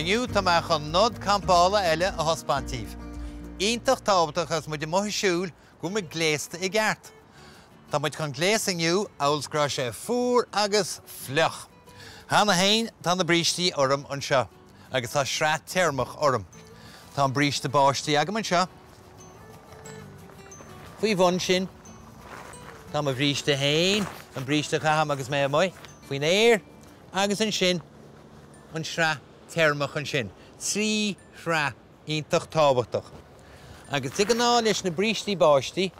Aniu tá mar chun nod Campála eile a hospantíh. Iontach tábhachtach as muid moithí siúl go muid gléasadh i gceart. Tá muid chun gléas aniu ailscrá sé fhuar agus fleach. Hanna hain tá na brístí orm an seo, agus tá sreat téarmach orm. Tá an bríste báistí agam an seo. Faoi bhun sin, tá ma bríste hain, an bríste chaham agus mé amuigh. Faoin éir agus an sin, an sreat téarmach an sin. Trí sreat iontach tábhachtach. Agus dig an á leis na brístí báistí,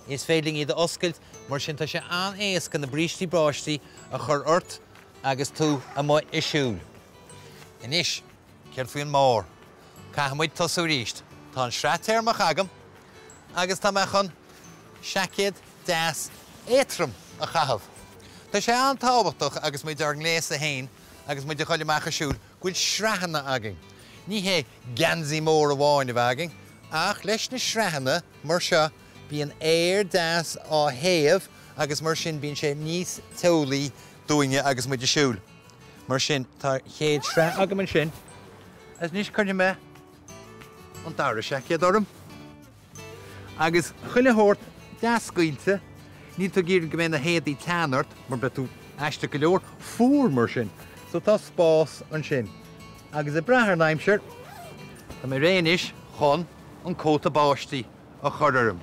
is féiling iad oscailt mar sin tá sé an éasca na brístí báistí a chur ort agus tú amuigh i siúl. Inis, ceart faoin mór, caithmuid tosú ríist. Tá an sreat téarmach agam, agus tá me chun seaicéad deas éitrim a chahabh. Tá sé an tábhachtach agus muid ar gléasadh hain, agus muid a choile meach a siúl, gúil sreathanna agin. Ní hé gansaí mór a bháin a bhagin, ach leis na sreathanna mar seo bíon éir deas á thaobh agus mar sin bíonn sé níos teolaí dúine agus muid a siúl. Mar sin tá chéad sreat agam an sin, as níos chuine me an dara seaicéad orm. Agus chuile thuirt deas scaoilte, ní tú gír go mé na héadaí teanart mar be tú eiste go leor fhuar mar sin. So tá spás an sin. Agus a brethar na aimsir, tá mé réanis chun an cóta báistí a chur orm.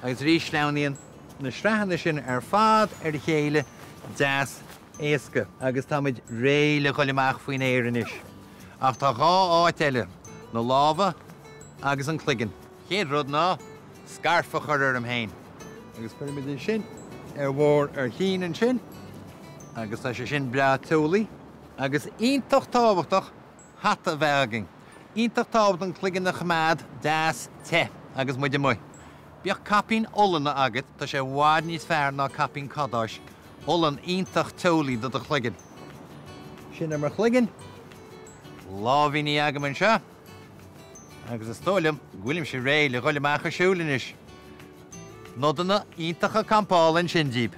Agus rís leanaíonn na sreathanna sin ar fad ar chéile deas éasca. Agus tá muid réile chuile meach faoin éir inis. Ach tá gá áit eile, na lábha agus an cloigeann. Chéad rud ná, scarfa chur orm hain. Agus chuir muid an sin ar mhór ar chin an sin, agus tá sé sin bra teolaí, agus iontach tábhachtach hata bheagin. Iontach tábhacht an cloigeann na chamád deas te agus muid amuigh. Bíoch capín olanna agat, tá sé bhád níos fearr ná capín cadáis. Olan iontach teolaí do a chloigeann. Sin mar chloigeann, lámhíní agam an seo, agus is tólam, ghuilim sé réile chuile meach a siúl inis. Nodanna iontach a Campála an sin díb.